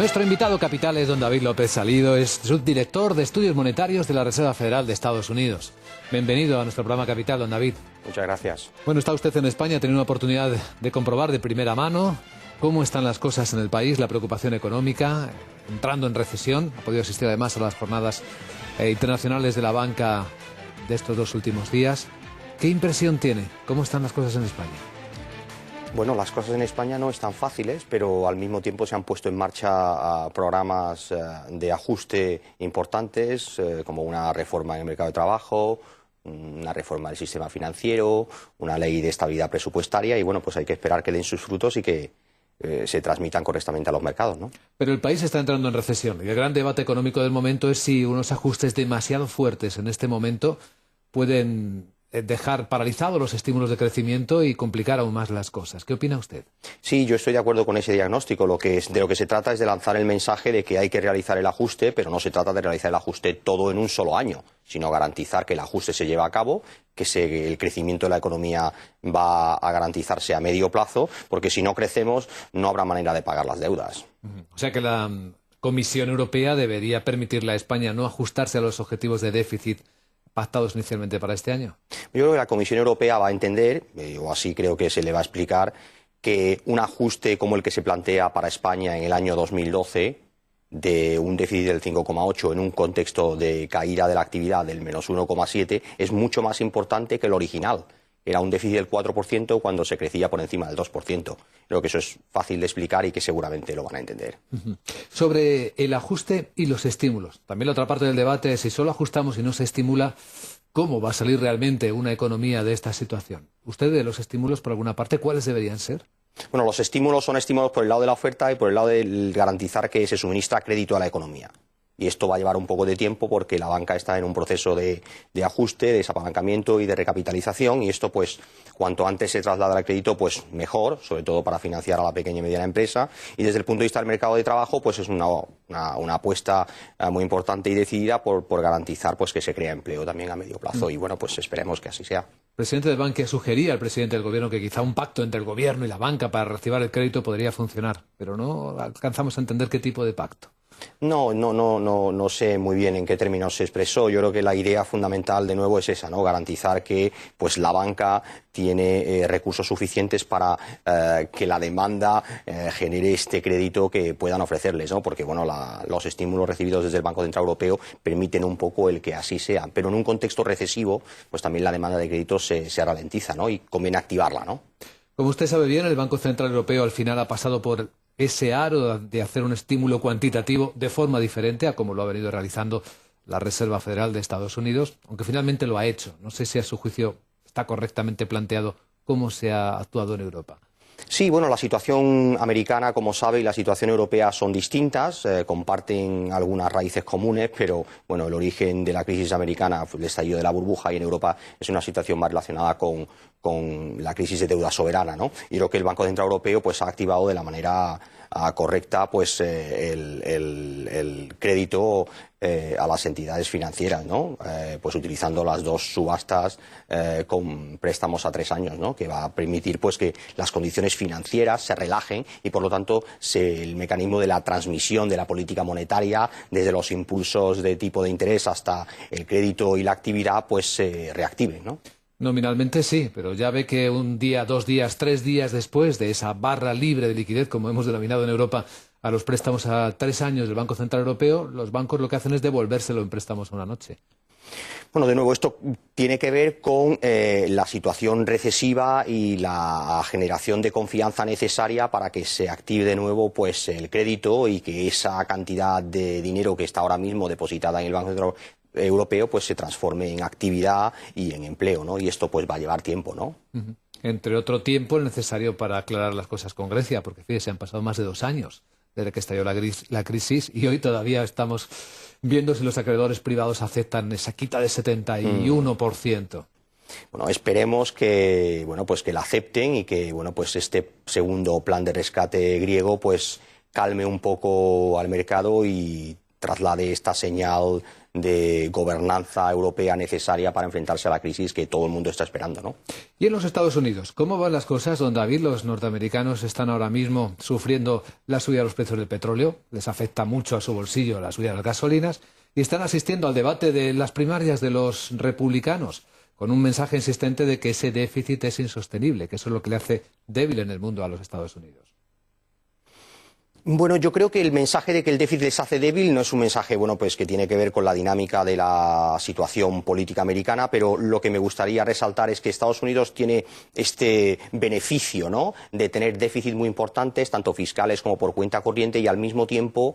Nuestro invitado capital es don David López Salido, es subdirector de Estudios Monetarios de la Reserva Federal de Estados Unidos. Bienvenido a nuestro programa Capital, don David. Muchas gracias. Bueno, está usted en España, ha tenido una oportunidad de comprobar de primera mano cómo están las cosas en el país, la preocupación económica, entrando en recesión. Ha podido asistir además a las jornadas internacionales de la banca de estos dos últimos días. ¿Qué impresión tiene? ¿Cómo están las cosas en España? Bueno, las cosas en España no están fáciles, pero al mismo tiempo se han puesto en marcha programas de ajuste importantes, como una reforma en el mercado de trabajo, una reforma del sistema financiero, una ley de estabilidad presupuestaria y bueno, pues hay que esperar que den sus frutos y que se transmitan correctamente a los mercados, ¿no? Pero el país está entrando en recesión y el gran debate económico del momento es si unos ajustes demasiado fuertes en este momento pueden dejar paralizados los estímulos de crecimiento y complicar aún más las cosas. ¿Qué opina usted? Sí, yo estoy de acuerdo con ese diagnóstico. De lo que se trata es de lanzar el mensaje de que hay que realizar el ajuste, pero no se trata de realizar el ajuste todo en un solo año, sino garantizar que el ajuste se lleva a cabo, que el crecimiento de la economía va a garantizarse a medio plazo, porque si no crecemos no habrá manera de pagar las deudas. O sea que la Comisión Europea debería permitirle a España no ajustarse a los objetivos de déficit pactados inicialmente para este año. Yo creo que la Comisión Europea va a entender, o así creo que se le va a explicar, que un ajuste como el que se plantea para España en el año 2012, de un déficit del 5,8 en un contexto de caída de la actividad del menos 1,7, es mucho más importante que el original. Era un déficit del 4% cuando se crecía por encima del 2%. Creo que eso es fácil de explicar y que seguramente lo van a entender. Sobre el ajuste y los estímulos. También la otra parte del debate es si solo ajustamos y no se estimula, ¿cómo va a salir realmente una economía de esta situación? ¿Usted de los estímulos, por alguna parte, cuáles deberían ser? Bueno, los estímulos son estímulos por el lado de la oferta y por el lado de garantizar que se suministra crédito a la economía. Y esto va a llevar un poco de tiempo porque la banca está en un proceso de ajuste, de desapalancamiento y de recapitalización y esto pues cuanto antes se traslada al crédito pues mejor, sobre todo para financiar a la pequeña y mediana empresa y desde el punto de vista del mercado de trabajo pues es una apuesta muy importante y decidida por garantizar pues que se crea empleo también a medio plazo y bueno pues esperemos que así sea. El presidente del Bankia sugería al presidente del gobierno que quizá un pacto entre el gobierno y la banca para reactivar el crédito podría funcionar, pero no alcanzamos a entender qué tipo de pacto. No sé muy bien en qué términos se expresó. Yo creo que la idea fundamental de nuevo es esa, ¿no? Garantizar que pues la banca tiene recursos suficientes para que la demanda genere este crédito que puedan ofrecerles, ¿no? Porque bueno, los estímulos recibidos desde el Banco Central Europeo permiten un poco el que así sea. Pero en un contexto recesivo, pues también la demanda de crédito se ralentiza, ¿no? Y conviene activarla, ¿no? Como usted sabe bien, el Banco Central Europeo al final ha pasado por ese aro de hacer un estímulo cuantitativo de forma diferente a como lo ha venido realizando la Reserva Federal de Estados Unidos, aunque finalmente lo ha hecho. No sé si a su juicio está correctamente planteado cómo se ha actuado en Europa. Sí, bueno, la situación americana, como sabe, y la situación europea son distintas, comparten algunas raíces comunes, pero bueno, el origen de la crisis americana fue el estallido de la burbuja y en Europa es una situación más relacionada con la crisis de deuda soberana, ¿no? Y creo que el Banco Central Europeo pues ha activado de la manera correcta pues el crédito a las entidades financieras, ¿no? Pues utilizando las dos subastas con préstamos a 3 años, ¿no? Que va a permitir pues que las condiciones financieras se relajen y por lo tanto el mecanismo de la transmisión de la política monetaria desde los impulsos de tipo de interés hasta el crédito y la actividad pues se reactive, ¿no? Nominalmente sí, pero ya ve que un día, 2 días, 3 días después de esa barra libre de liquidez, como hemos denominado en Europa, a los préstamos a 3 años del Banco Central Europeo, los bancos lo que hacen es devolvérselo en préstamos a una noche. Bueno, de nuevo, esto tiene que ver con la situación recesiva y la generación de confianza necesaria para que se active de nuevo pues el crédito y que esa cantidad de dinero que está ahora mismo depositada en el Banco Central Europeo pues se transforme en actividad y en empleo, ¿no? Y esto pues va a llevar tiempo, ¿no? Entre otro tiempo el necesario para aclarar las cosas con Grecia, porque fíjese, han pasado más de 2 años desde que estalló la crisis y hoy todavía estamos viendo si los acreedores privados aceptan esa quita de 71%. Bueno, esperemos que pues que la acepten y que pues este segundo plan de rescate griego pues calme un poco al mercado y traslade esta señal de gobernanza europea necesaria para enfrentarse a la crisis que todo el mundo está esperando, ¿no? Y en los Estados Unidos, ¿cómo van las cosas, don David? Los norteamericanos están ahora mismo sufriendo la subida de los precios del petróleo, les afecta mucho a su bolsillo la subida de las gasolinas, y están asistiendo al debate de las primarias de los republicanos, con un mensaje insistente de que ese déficit es insostenible, que eso es lo que le hace débil en el mundo a los Estados Unidos. Bueno, yo creo que el mensaje de que el déficit les hace débil no es un mensaje, bueno, pues que tiene que ver con la dinámica de la situación política americana, pero lo que me gustaría resaltar es que Estados Unidos tiene este beneficio, ¿no?, de tener déficits muy importantes, tanto fiscales como por cuenta corriente, y al mismo tiempo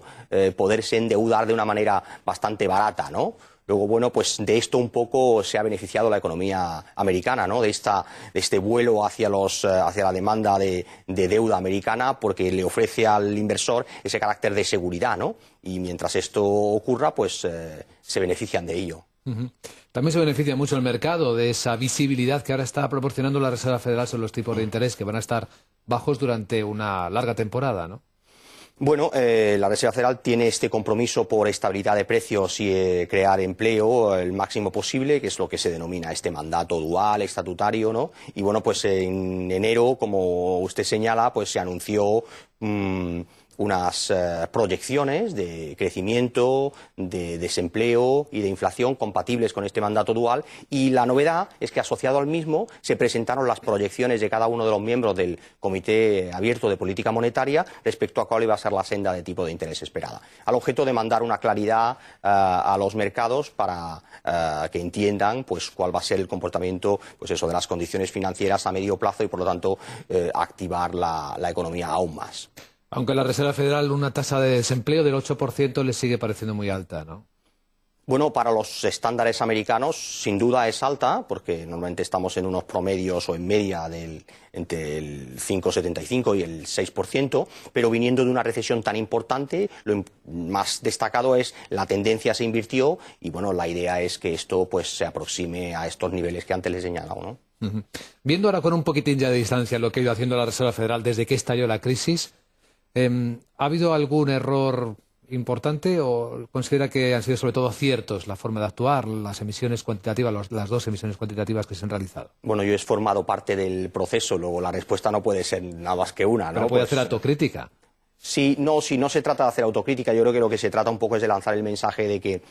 poderse endeudar de una manera bastante barata, ¿no? Luego, bueno, pues de esto un poco se ha beneficiado la economía americana, ¿no?, de este vuelo hacia la demanda de deuda americana, porque le ofrece al inversor ese carácter de seguridad, ¿no? Y mientras esto ocurra, pues se benefician de ello. También se beneficia mucho el mercado de esa visibilidad que ahora está proporcionando la Reserva Federal sobre los tipos de interés, que van a estar bajos durante una larga temporada, ¿no? Bueno, la Reserva Federal tiene este compromiso por estabilidad de precios y crear empleo el máximo posible, que es lo que se denomina este mandato dual, estatutario, ¿no? Y bueno, pues en enero, como usted señala, pues se anunció unas proyecciones de crecimiento, de desempleo y de inflación compatibles con este mandato dual, y la novedad es que asociado al mismo se presentaron las proyecciones de cada uno de los miembros del Comité Abierto de Política Monetaria respecto a cuál iba a ser la senda de tipo de interés esperada, al objeto de mandar una claridad a los mercados para que entiendan pues cuál va a ser el comportamiento, pues eso, de las condiciones financieras a medio plazo, y por lo tanto activar la economía aún más. Aunque la Reserva Federal una tasa de desempleo del 8% le sigue pareciendo muy alta, ¿no? Bueno, para los estándares americanos sin duda es alta, porque normalmente estamos en unos promedios o en media entre el 5,75 y el 6%, pero viniendo de una recesión tan importante, lo más destacado es la tendencia se invirtió, y bueno, la idea es que esto pues se aproxime a estos niveles que antes les he señalado, ¿no? Viendo ahora con un poquitín ya de distancia lo que ha ido haciendo la Reserva Federal desde que estalló la crisis, ¿ha habido algún error importante o considera que han sido sobre todo aciertos la forma de actuar, las emisiones cuantitativas, las dos emisiones cuantitativas que se han realizado? Bueno, yo he formado parte del proceso, luego la respuesta no puede ser nada más que una, ¿no? Pero puede hacer autocrítica. Sí, no, si no se trata de hacer autocrítica, yo creo que lo que se trata un poco es de lanzar el mensaje de que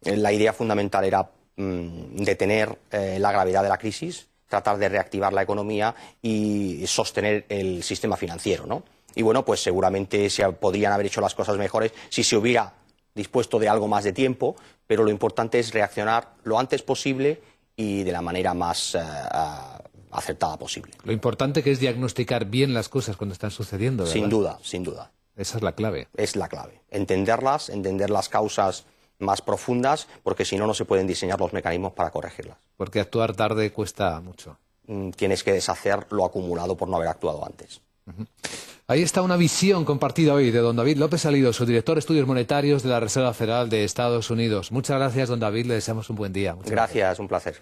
la idea fundamental era detener la gravedad de la crisis, tratar de reactivar la economía y sostener el sistema financiero, ¿no? Y bueno, pues seguramente se podrían haber hecho las cosas mejores si se hubiera dispuesto de algo más de tiempo, pero lo importante es reaccionar lo antes posible y de la manera más acertada posible. Lo importante que es diagnosticar bien las cosas cuando están sucediendo, ¿verdad? Sin duda, sin duda. Esa es la clave. Es la clave. Entenderlas, entender las causas más profundas, porque si no, no se pueden diseñar los mecanismos para corregirlas. Porque actuar tarde cuesta mucho. Tienes que deshacer lo acumulado por no haber actuado antes. Ahí está una visión compartida hoy de don David López Salido, su director de Estudios Monetarios de la Reserva Federal de Estados Unidos. Muchas gracias, don David. Le deseamos un buen día. Gracias, un placer.